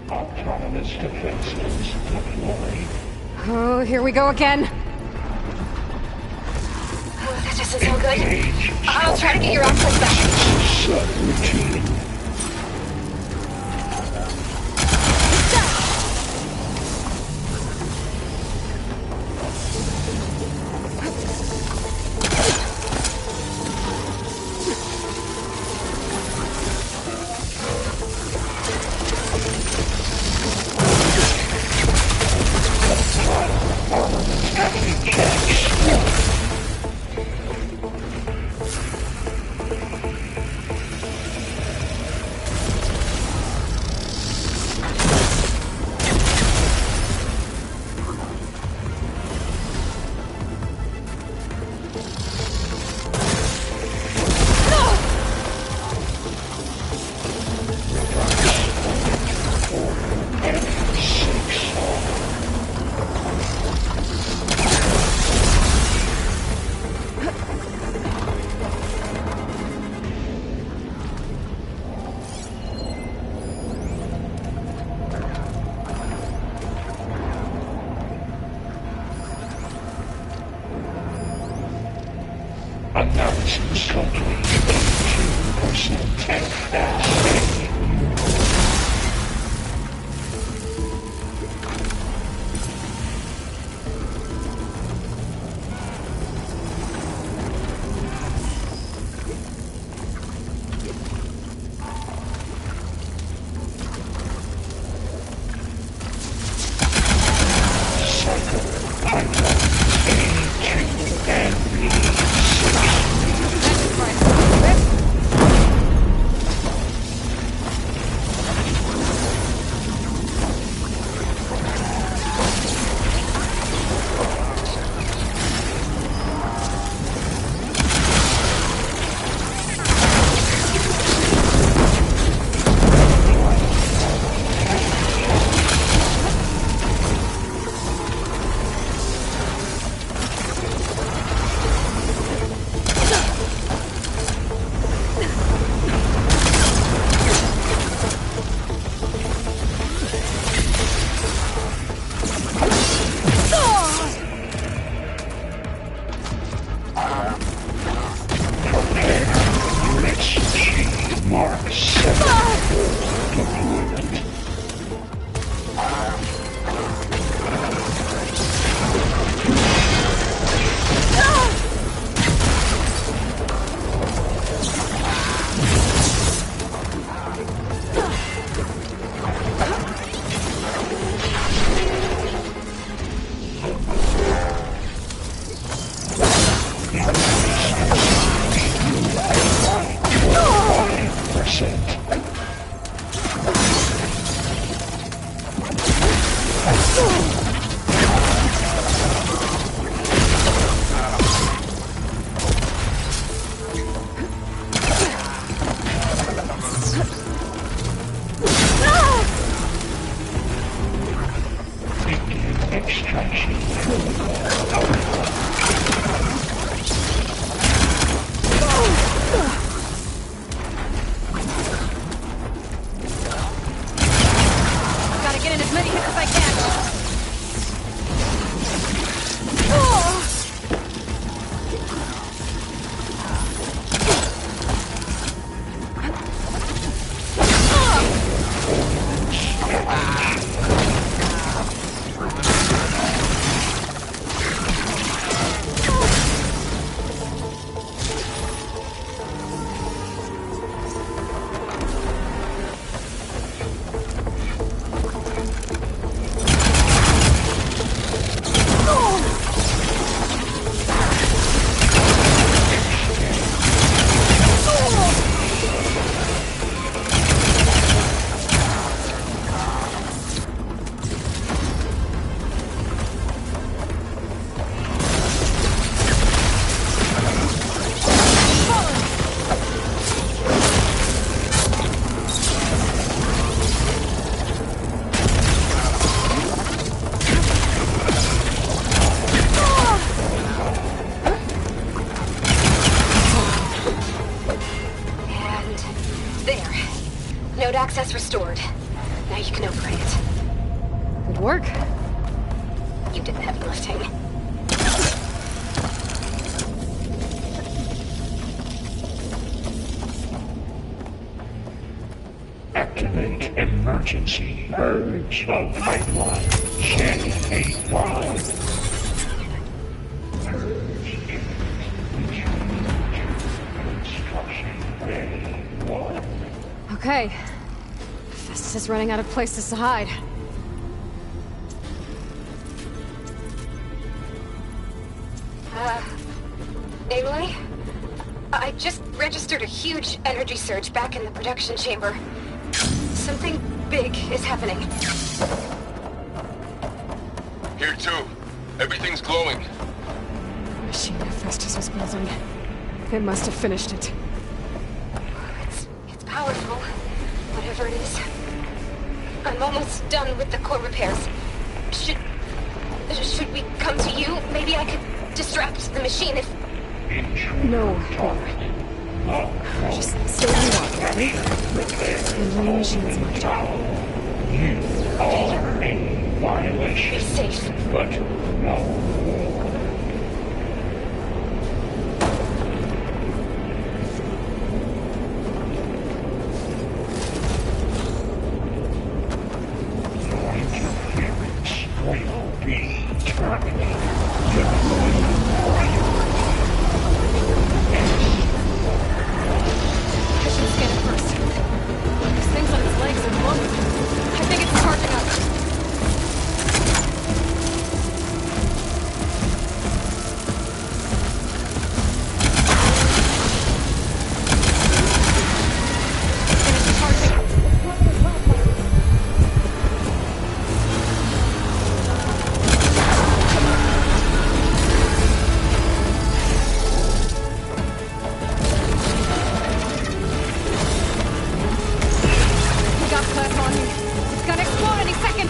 Autonomous defenses deployed. Oh, here we go again. Oh, that doesn't sound good. I'll try to get your access back. Subroutine. Analysis complete. 2% FSA. Node access restored. Now you can operate it. Good work. You did the heavy lifting. Activate emergency purge of pipeline. Check 85. Purge construction bay 1. Okay. Festus is running out of places to hide. Aloy? I just registered a huge energy surge back in the production chamber. Something big is happening. Here too. Everything's glowing. The machine that Festus was building. It must have finished it. It's powerful. Whatever it is. I'm almost done with the core repairs. Should we come to you? Maybe I could distract the machine if... No. Just stay where you are, okay? Handling the machine's my job. You are a violation. Be safe. But no. Will be terminated. I should scan it first. This thing's on its legs and lungs. I think it's charging up. It's charging. We got plasma on me. It's gonna explode any second.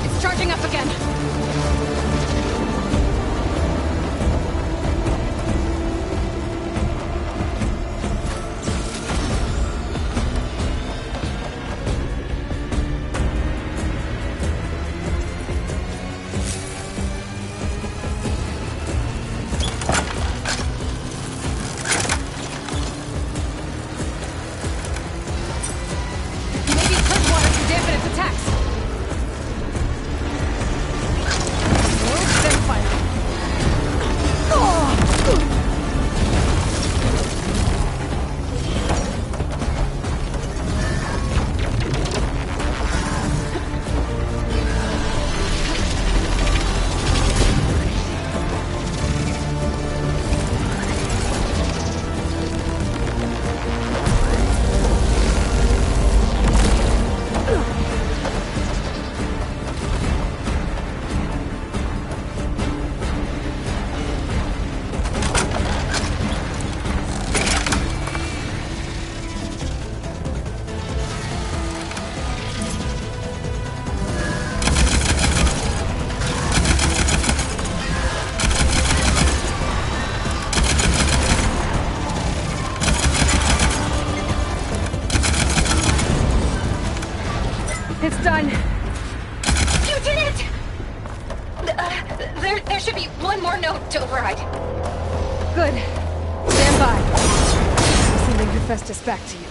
It's charging up again. Maybe put water to dampen its attacks. Oh, then fire. It's done. You did it! There should be one more note to override. Good. Stand by. I'm sending Hephaestus back to you.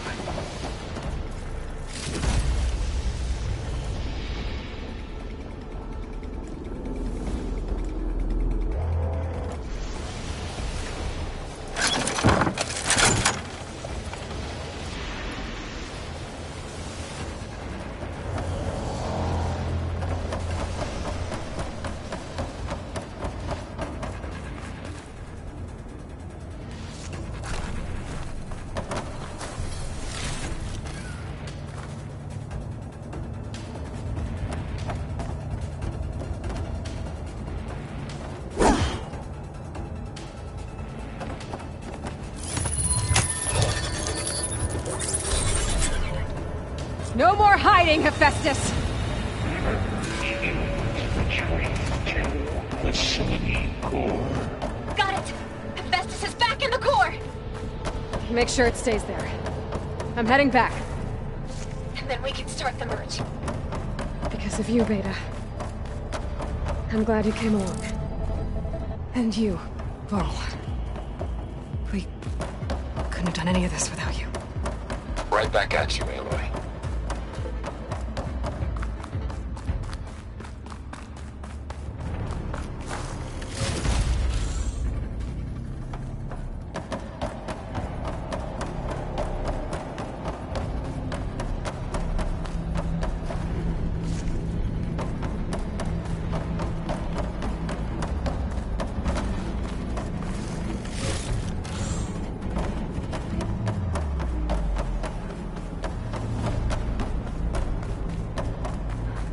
hiding, Hephaestus? The city core. Got it! Hephaestus is back in the core! Make sure it stays there. I'm heading back. And then we can start the merge. Because of you, Beta. I'm glad you came along. And you, Vol. We couldn't have done any of this without you. Right back at you, Aloy.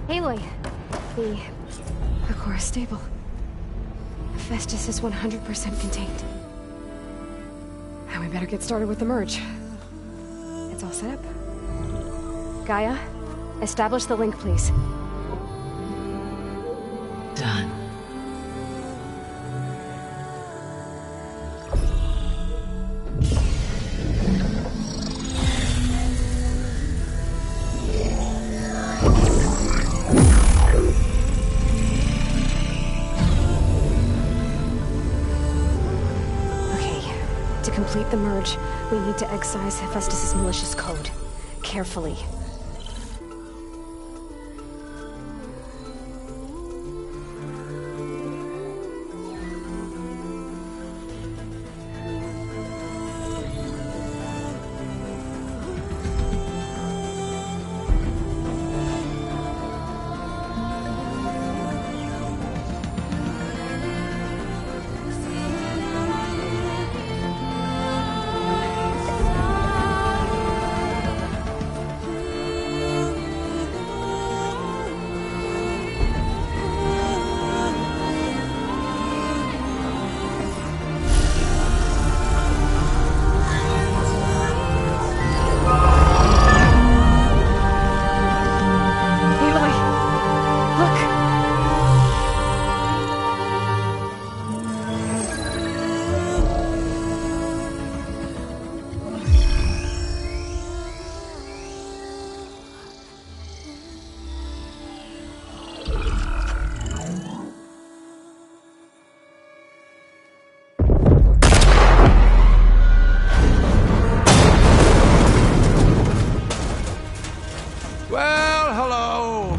Aloy, the core is stable. Hephaestus is 100% contained. And we better get started with the merge. It's all set up. Gaia, establish the link, please. Done. To complete the merge, we need to excise Hephaestus' malicious code. Carefully.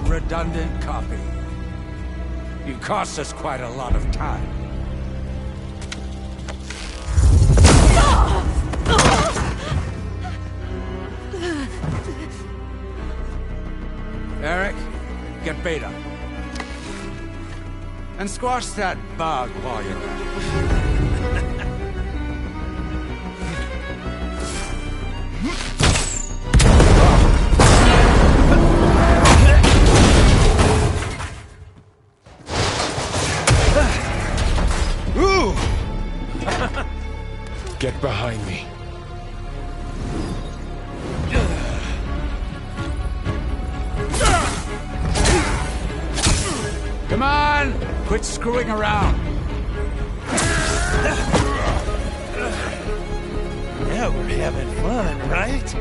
Redundant copy. You cost us quite a lot of time. Eric, get Beta. And squash that bug while you're at it. Get behind me. Come on! Quit screwing around. Yeah, we're having fun, right?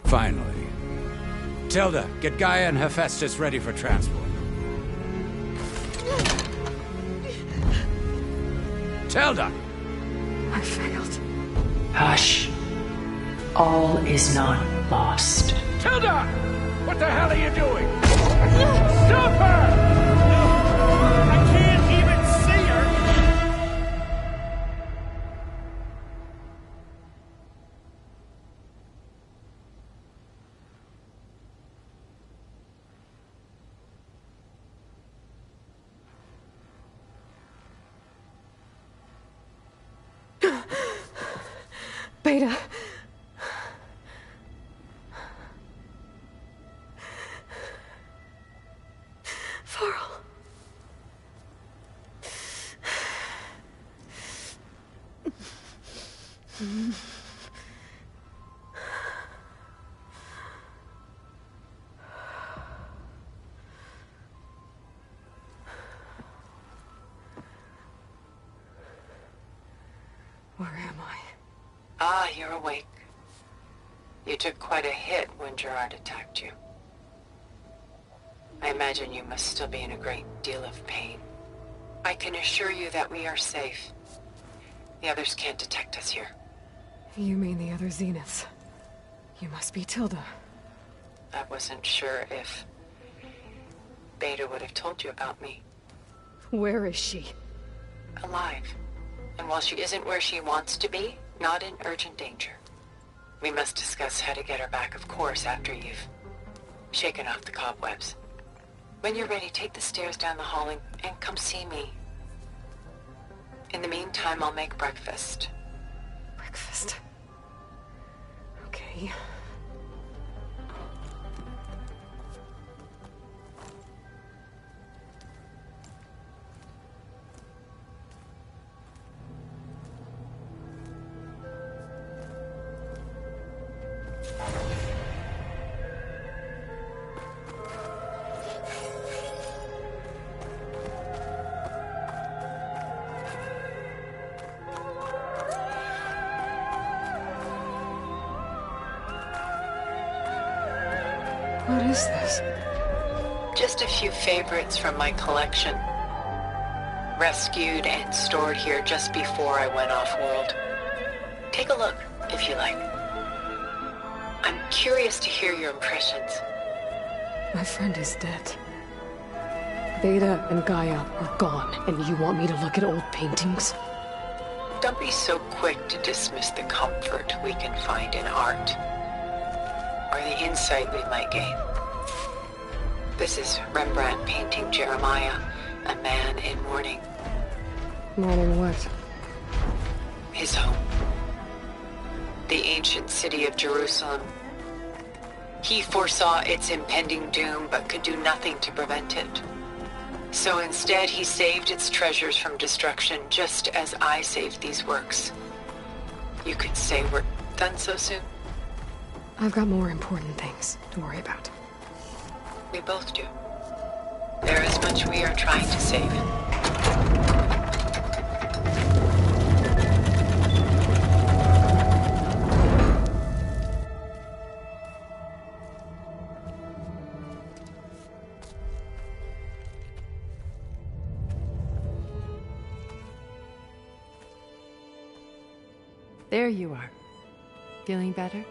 Finally. Tilda, get Gaia and Hephaestus ready for transport. Tilda! I failed. Hush. All is not lost. Tilda! What the hell are you doing? Stop her! I can't even see her! Beta. Varl. Where am I? Ah, you're awake. You took quite a hit when Gerard attacked you. I imagine you must still be in a great deal of pain. I can assure you that we are safe. The others can't detect us here. You mean the other Zeniths? You must be Tilda. I wasn't sure if Beta would have told you about me. Where is she? Alive. And while she isn't where she wants to be, not in urgent danger. We must discuss how to get her back, of course, after you've shaken off the cobwebs. When you're ready, take the stairs down the hall and come see me. In the meantime, I'll make breakfast. Breakfast. Okay. What is this? Just a few favorites from my collection. Rescued and stored here just before I went off-world. Take a look, if you like. I'm curious to hear your impressions. My friend is dead. Beta and Gaia are gone, and you want me to look at old paintings? Don't be so quick to dismiss the comfort we can find in art, or the insight we might gain. This is Rembrandt painting Jeremiah, a man in mourning. Mourning what? His home. The ancient city of Jerusalem. He foresaw its impending doom, but could do nothing to prevent it. So instead, he saved its treasures from destruction, just as I saved these works. You could say we're done so soon? I've got more important things to worry about. We both do. There is much we are trying to save. There you are. Feeling better?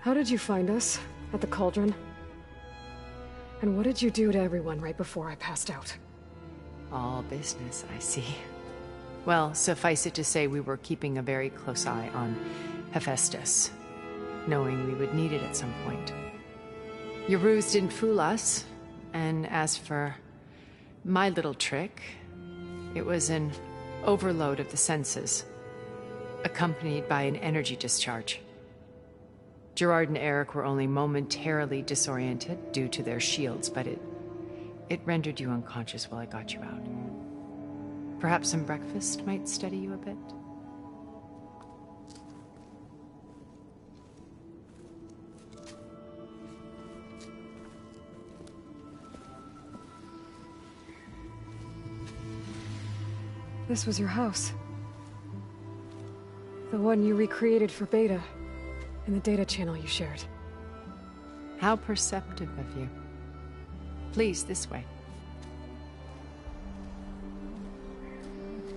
How did you find us? At the cauldron? And what did you do to everyone right before I passed out? All business, I see. Well, suffice it to say we were keeping a very close eye on Hephaestus, knowing we would need it at some point. Your ruse didn't fool us, and as for my little trick, it was an overload of the senses, accompanied by an energy discharge. Gerard and Eric were only momentarily disoriented due to their shields, but it rendered you unconscious while I got you out. Perhaps some breakfast might steady you a bit? This was your house. The one you recreated for Beta, in the data channel you shared. How perceptive of you. Please, this way.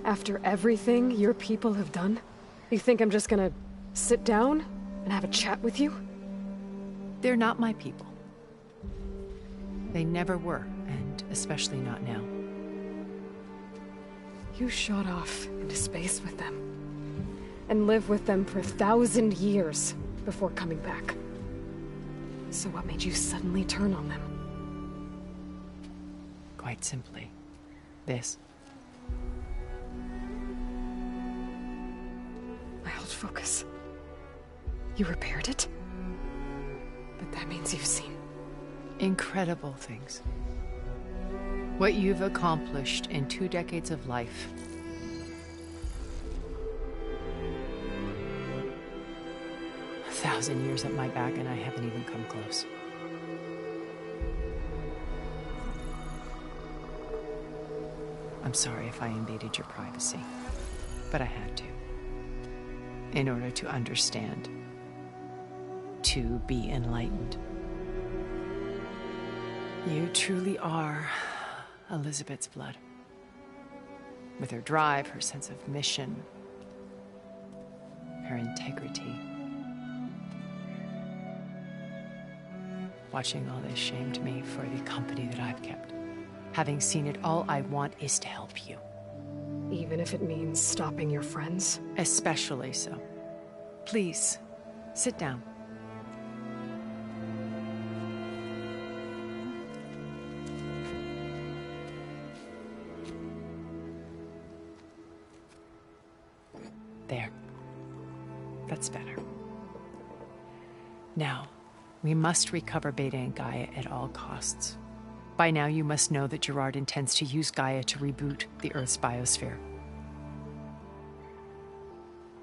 After everything your people have done, you think I'm just gonna sit down and have a chat with you? They're not my people. They never were, and especially not now. You shot off into space with them, and lived with them for 1,000 years before coming back. So what made you suddenly turn on them? Quite simply, this. I'll Hold focus. You repaired it? But that means you've seen... Incredible things. What you've accomplished in 2 decades of life. A 1,000 years at my back and I haven't even come close. I'm sorry if I invaded your privacy, but I had to. In order to understand. To be enlightened. You truly are Elizabeth's blood. With her drive, her sense of mission, her integrity. Watching all this shamed me for the company that I've kept. Having seen it, all I want is to help you. Even if it means stopping your friends? Especially so. Please, sit down. There. That's better. Now, we must recover Beta and Gaia at all costs. By now, you must know that Gerard intends to use Gaia to reboot the Earth's biosphere.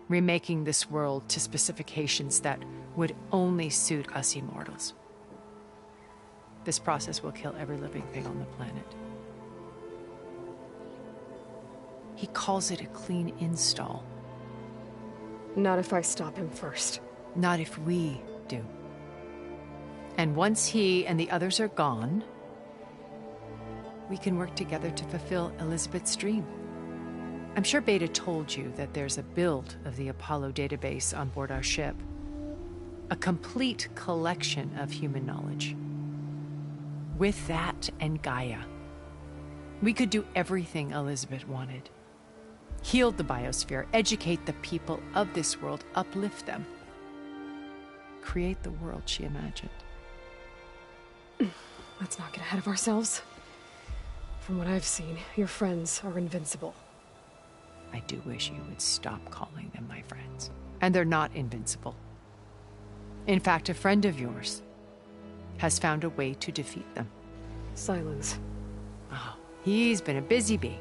Remaking this world to specifications that would only suit us immortals. This process will kill every living thing on the planet. He calls it a clean install. Not if I stop him first. Not if we do. And once he and the others are gone, we can work together to fulfill Elizabeth's dream. I'm sure Beta told you that there's a build of the Apollo database on board our ship. A complete collection of human knowledge. With that and Gaia, we could do everything Elizabeth wanted. Heal the biosphere, educate the people of this world, uplift them. Create the world she imagined. Let's not get ahead of ourselves. From what I've seen, your friends are invincible. I do wish you would stop calling them my friends. And they're not invincible. In fact, a friend of yours has found a way to defeat them. Silence. Oh, he's been a busy bee,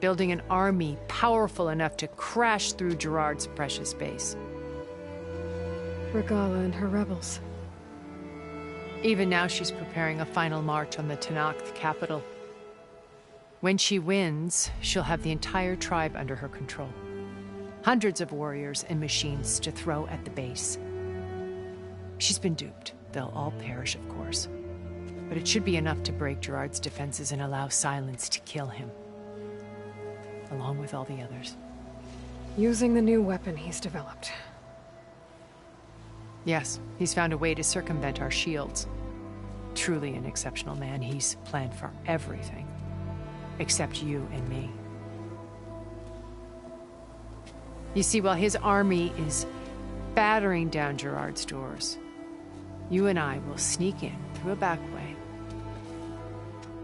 building an army powerful enough to crash through Gerard's precious base. Regala and her rebels. Even now, she's preparing a final march on the Tenakth capital. When she wins, she'll have the entire tribe under her control. Hundreds of warriors and machines to throw at the base. She's been duped. They'll all perish, of course. But it should be enough to break Gerard's defenses and allow Silence to kill him. Along with all the others. Using the new weapon he's developed. Yes, he's found a way to circumvent our shields. Truly an exceptional man. He's planned for everything. Except you and me. You see, while his army is battering down Gerard's doors, you and I will sneak in through a back way.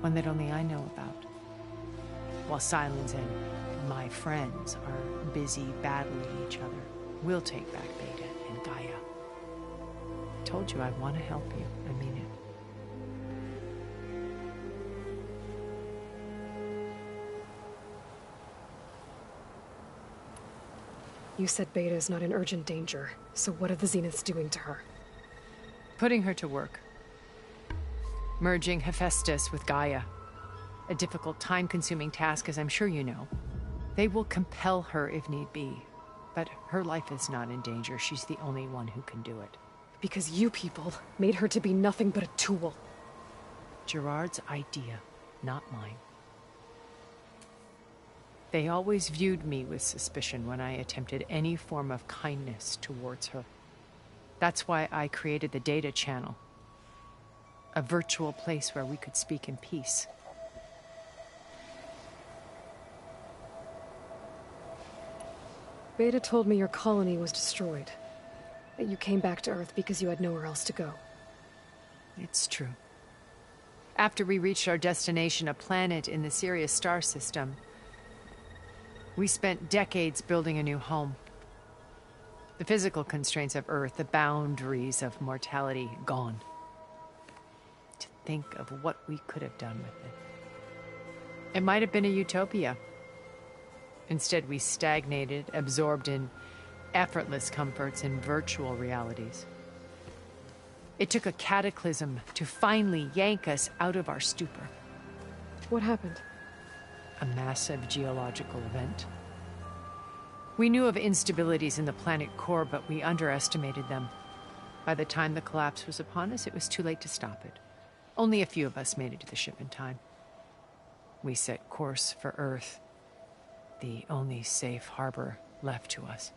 One that only I know about. While Silence and my friends are busy battling each other, we'll take back Beta and Gaia. I told you I want to help you. I mean it. You said Beta is not in urgent danger, so what are the Zeniths doing to her? Putting her to work. Merging Hephaestus with Gaia. A difficult, time-consuming task, as I'm sure you know. They will compel her if need be. But her life is not in danger. She's the only one who can do it. Because you people made her to be nothing but a tool. Gerard's idea, not mine. They always viewed me with suspicion when I attempted any form of kindness towards her. That's why I created the data channel. A virtual place where we could speak in peace. Beta told me your colony was destroyed. That you came back to Earth because you had nowhere else to go. It's true. After we reached our destination, a planet in the Sirius star system, we spent decades building a new home. The physical constraints of Earth, the boundaries of mortality, gone. To think of what we could have done with it. It might have been a utopia. Instead, we stagnated, absorbed in effortless comforts and virtual realities. It took a cataclysm to finally yank us out of our stupor. What happened? A massive geological event. We knew of instabilities in the planet core, but we underestimated them. By the time the collapse was upon us, it was too late to stop it. Only a few of us made it to the ship in time. We set course for Earth, the only safe harbor left to us.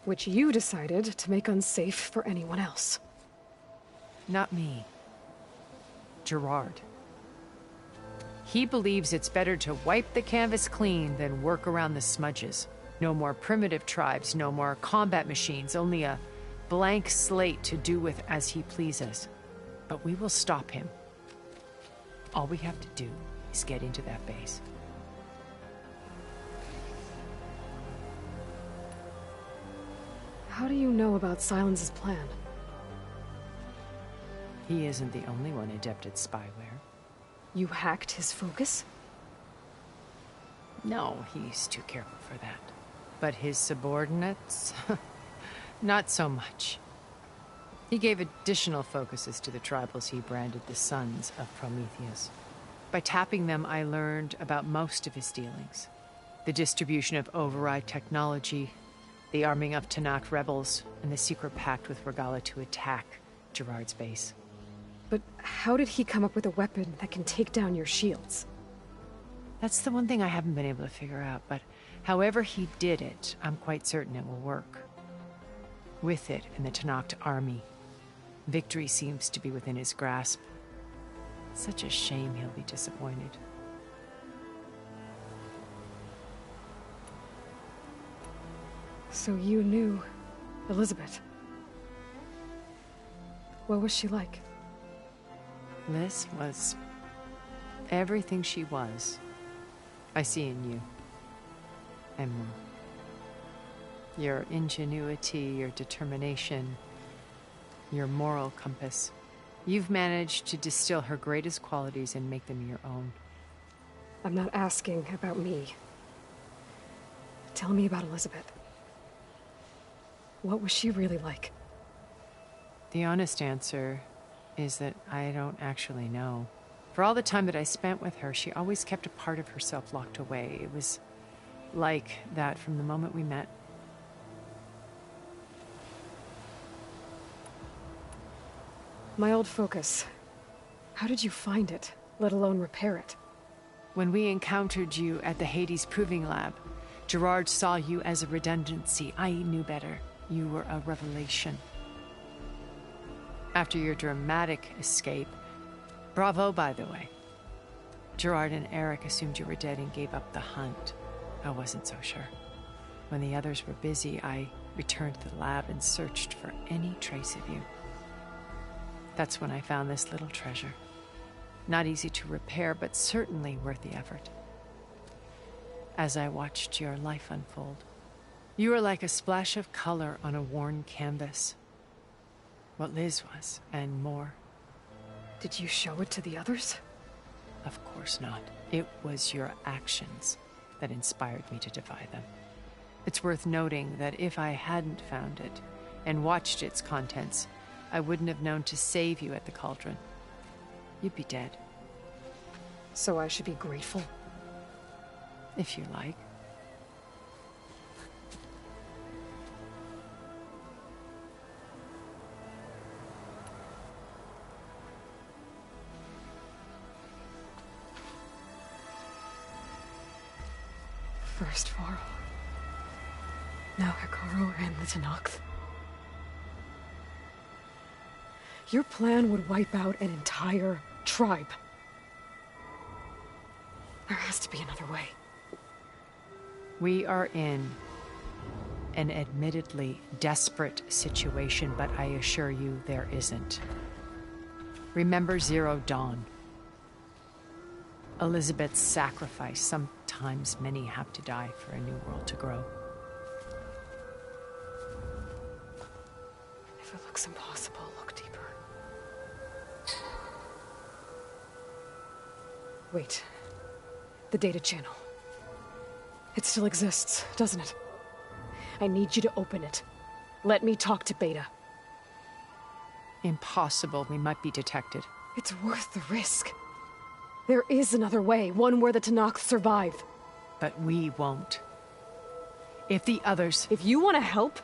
Which you decided to make unsafe for anyone else. Not me. Gerard. He believes it's better to wipe the canvas clean than work around the smudges. No more primitive tribes, no more combat machines, only a blank slate to do with as he pleases. But we will stop him. All we have to do is get into that base. How do you know about Silence's plan? He isn't the only one adept at spyware. You hacked his focus? No, he's too careful for that. But his subordinates? Not so much. He gave additional focuses to the tribals he branded the Sons of Prometheus. By tapping them, I learned about most of his dealings. The distribution of override technology, the arming of Tanakh rebels, and the secret pact with Regala to attack Gerard's base. But how did he come up with a weapon that can take down your shields? That's the one thing I haven't been able to figure out, but however he did it, I'm quite certain it will work. With it and the Tanakh army, victory seems to be within his grasp. Such a shame he'll be disappointed. So you knew Elizabeth. What was she like? Liz was everything she was. I see in you. And more. Your ingenuity, your determination, your moral compass. You've managed to distill her greatest qualities and make them your own. I'm not asking about me. Tell me about Elizabeth. What was she really like? The honest answer is that I don't actually know. For all the time that I spent with her, she always kept a part of herself locked away. It was like that from the moment we met. My old focus. How did you find it, let alone repair it? When we encountered you at the Hades Proving Lab, Gerard saw you as a redundancy. I knew better. You were a revelation. After your dramatic escape, bravo, by the way. Gerard and Eric assumed you were dead and gave up the hunt. I wasn't so sure. When the others were busy, I returned to the lab and searched for any trace of you. That's when I found this little treasure. Not easy to repair, but certainly worth the effort. As I watched your life unfold, you were like a splash of color on a worn canvas. What Liz was, and more. Did you show it to the others? Of course not. It was your actions that inspired me to defy them. It's worth noting that if I hadn't found it and watched its contents, I wouldn't have known to save you at the cauldron. You'd be dead. So I should be grateful? If you like. First Varl. Now Hikaru and the Tanakh. Your plan would wipe out an entire tribe. There has to be another way. We are in an admittedly desperate situation, but I assure you there isn't. Remember Zero Dawn. Elizabeth's sacrifice. Sometimes many have to die for a new world to grow. If it looks impossible, look deeper. Wait. The data channel. It still exists, doesn't it? I need you to open it. Let me talk to Beta. Impossible. We might be detected. It's worth the risk. There is another way, one where the Tanakh survive. But we won't. If the others... If you want to help,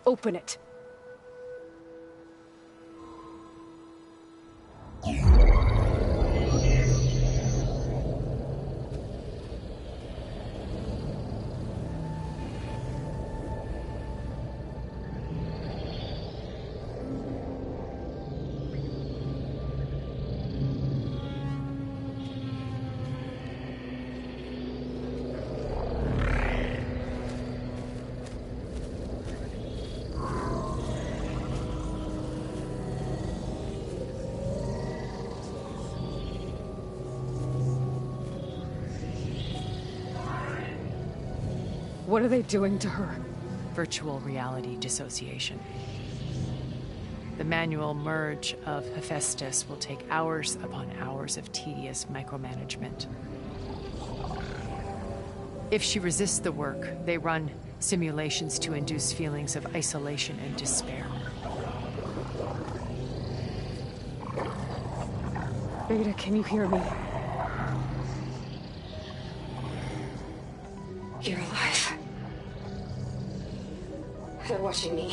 open it. What are they doing to her? Virtual reality dissociation. The manual merge of Hephaestus will take hours upon hours of tedious micromanagement. If she resists the work, they run simulations to induce feelings of isolation and despair. Beta, can you hear me? You're alive. They're watching me.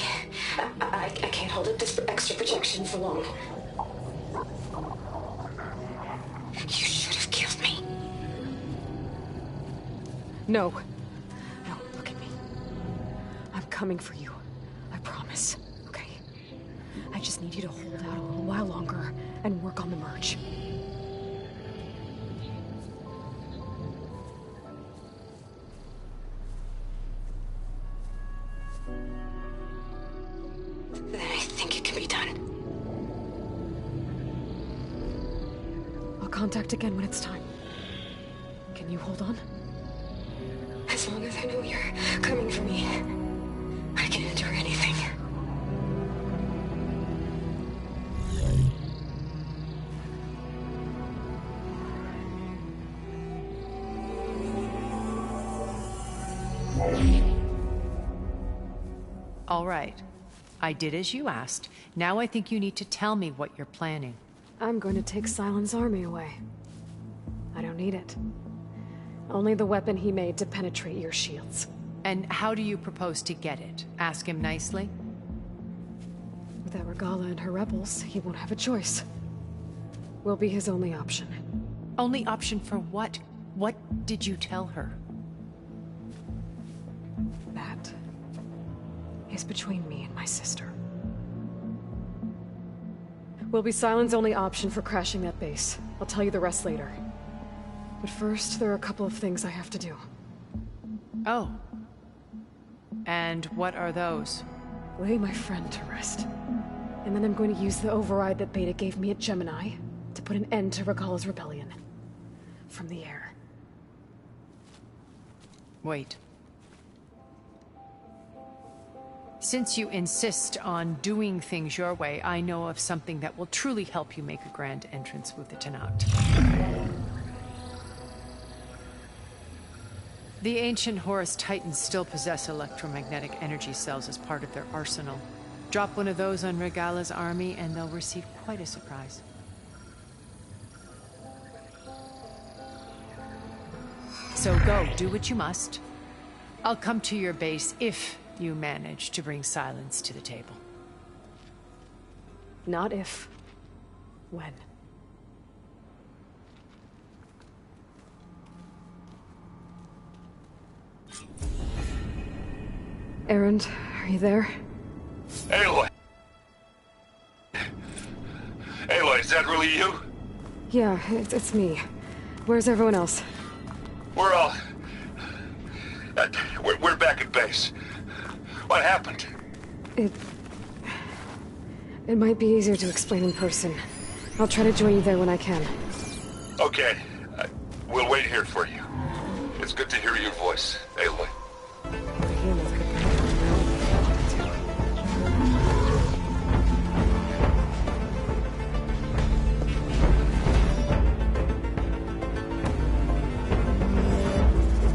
I can't hold up this extra projection for long. You should have killed me. No. No, look at me. I'm coming for you. I promise. Okay? I just need you to hold out a little while longer and work on the merge. Then I think it can be done. I'll contact again when it's time. Can you hold on? As long as I know you're coming for me, I can endure anything. All right. I did as you asked. Now I think you need to tell me what you're planning. I'm going to take Silent's army away. I don't need it. Only the weapon he made to penetrate your shields. And how do you propose to get it? Ask him nicely? Without Regala and her rebels, he won't have a choice. We'll be his only option. Only option for what? What did you tell her? That is between me and my sister. Will be Silent's only option for crashing that base. I'll tell you the rest later. But first, there are a couple of things I have to do. Oh. And what are those? Lay my friend to rest. And then I'm going to use the override that Beta gave me at Gemini to put an end to Regala's rebellion. From the air. Wait. Since you insist on doing things your way, I know of something that will truly help you make a grand entrance with the Tanakh. The ancient Horus Titans still possess electromagnetic energy cells as part of their arsenal. Drop one of those on Regala's army and they'll receive quite a surprise. So go, do what you must. I'll come to your base if you manage to bring Silence to the table. Not if. When. Erend, are you there? Aloy! Aloy, is that really you? Yeah, it's me. Where's everyone else? We're all... we're back at base. What happened? It might be easier to explain in person. I'll try to join you there when I can. Okay. We'll wait here for you. It's good to hear your voice, Aloy.